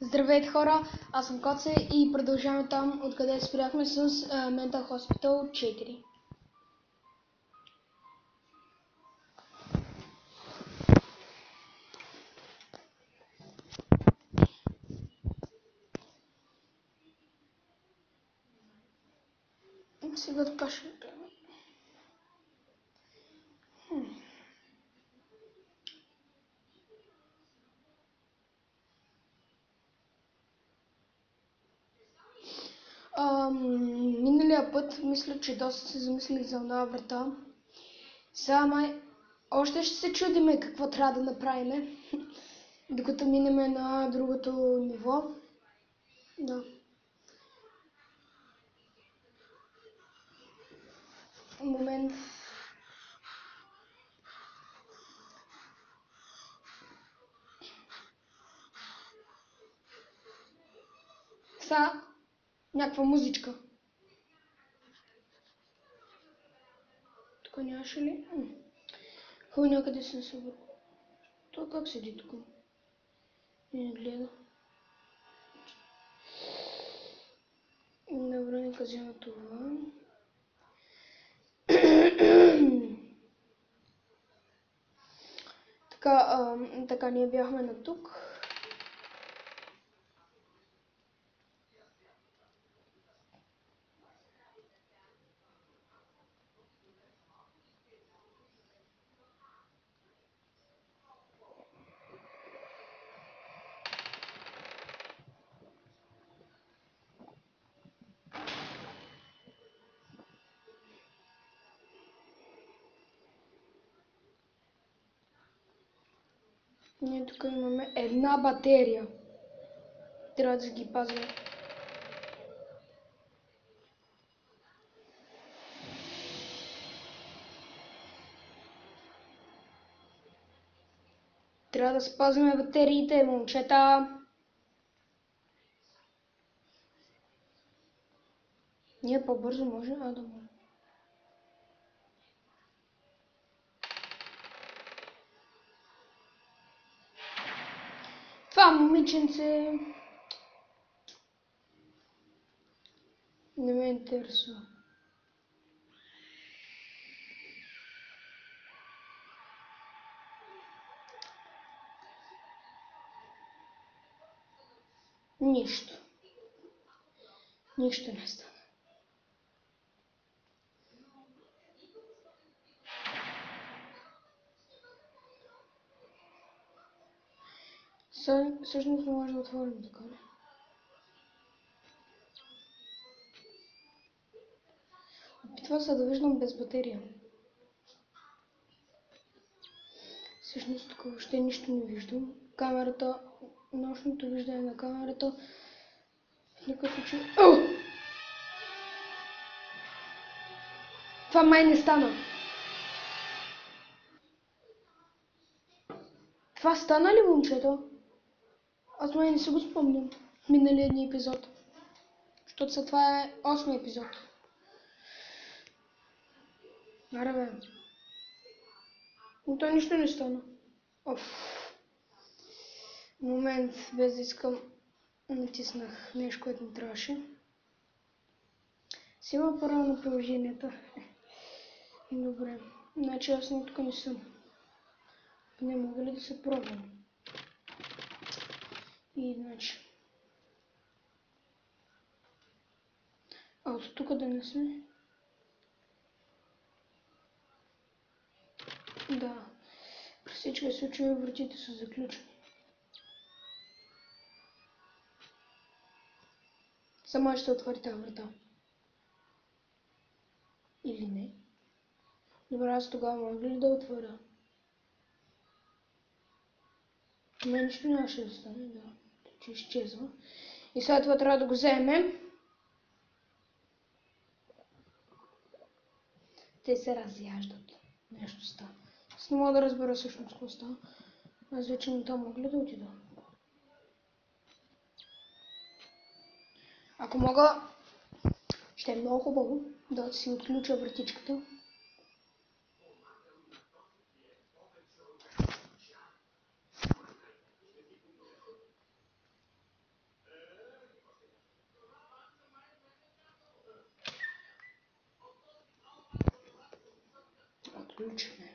Здравейте хора, аз съм Коце и продължаваме там, откъде спряхме с Mental Hospital 4. Сега така ще гледам. Миналия път мисля, че доста се замислих за една врата. Сега още ще се чудиме какво трябва да направим, докато минеме на другото ниво. Да. Момент. Сега някаква музичка. Тук нямаше ли? Хубаво някъде съм се върху. Той как седи тук? Не гледа. Добре, нека взема това. Така ние бяхме на тук. Ние тук имаме една батерия. Трябва да ги пазим. Трябва да спазваме батериите, момчета. Ние по-бързо може, да може. Това момиченце не ме интересува. Нищо. Нищо не стана. Всъщност не може да отворим така. Опитва се да виждам без батерия. Всъщност тук въобще нищо не виждам. Камерата, нощното виждане на камерата. В никакъв случай. Това май не стана. Това стана ли, момчета? Аз май не се го спомням в миналия ни епизод. Защото сега това е 8-ми епизод. Аре бе. Но то нищо не стана. Момент, без да искам, натиснах нещо, което не трябваше. Си има право на приложенията. Добре. Значи аз тук не съм. Не мога ли да се пробвам? И значи. От тук да не сме. Да. При всички случаи вратите са заключени. Сама ще отвори тази врата. Или не? Добре, аз тогава мога ли да отворя? Мен нищо нямаше да стане, да. Че изчезва. И след това трябва да го вземем. Те се разяждат. Нещо става. Аз не мога да разбера всъщност какво става. Аз вече не там мога ли да отида? Ако мога, ще е много хубаво да си отключа вратичката. включиме.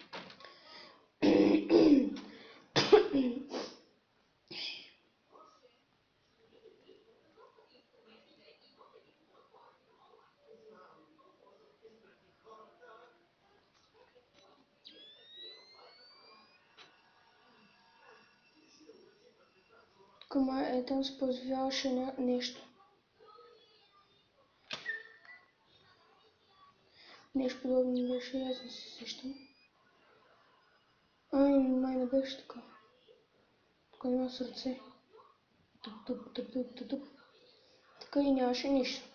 Тук там се появяваше нещо. Нещо подобно беше, аз не се сещам. Май не беше така. Тук няма сърце. Туп. Така и нямаше нищо.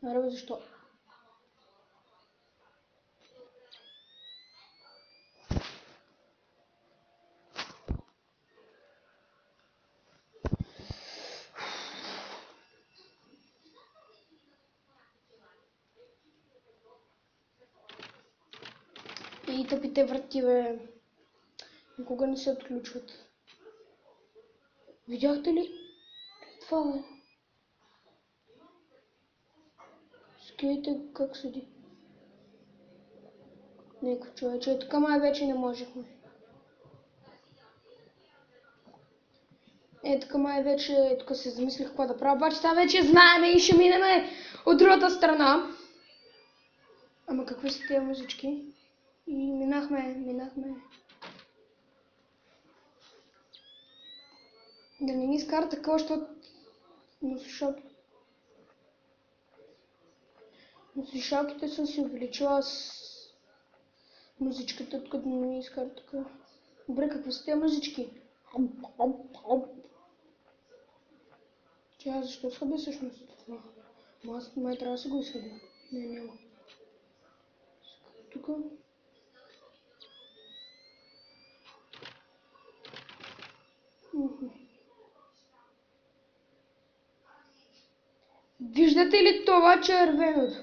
Аре, защо? И тъпите врати, бе, никога не се отключват. Видяхте ли това, бе? Скивайте как седи. Нека човече, тук май вече не можехме. Тук май вече, тук се замислих какво да правя, обаче сега вече знаеме и ще минеме от другата страна. Ама какви са тези музички? И минахме. Да не ни изкара такова, защото на слушалките съм си увеличила с музичката, като не ми изкара такова. Добре, какви са тези музички? Тя защо схъби всъщност това? Аз май трябва да се го изхъби. Не, няма. Тук. Виждате ли това червеното?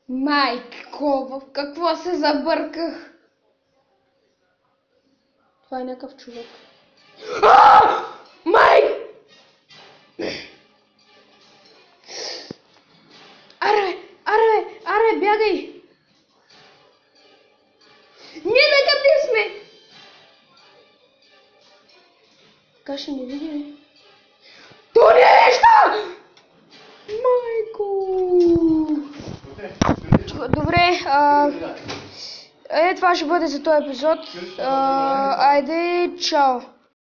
Майко, в какво се забърках? Това е някакъв човек. Май! Аре, бягай! Ние накъде сме? Така ще не види ли? То не е нещо! Майко! Добре, това ще бъде за този епизод. Айде, чао!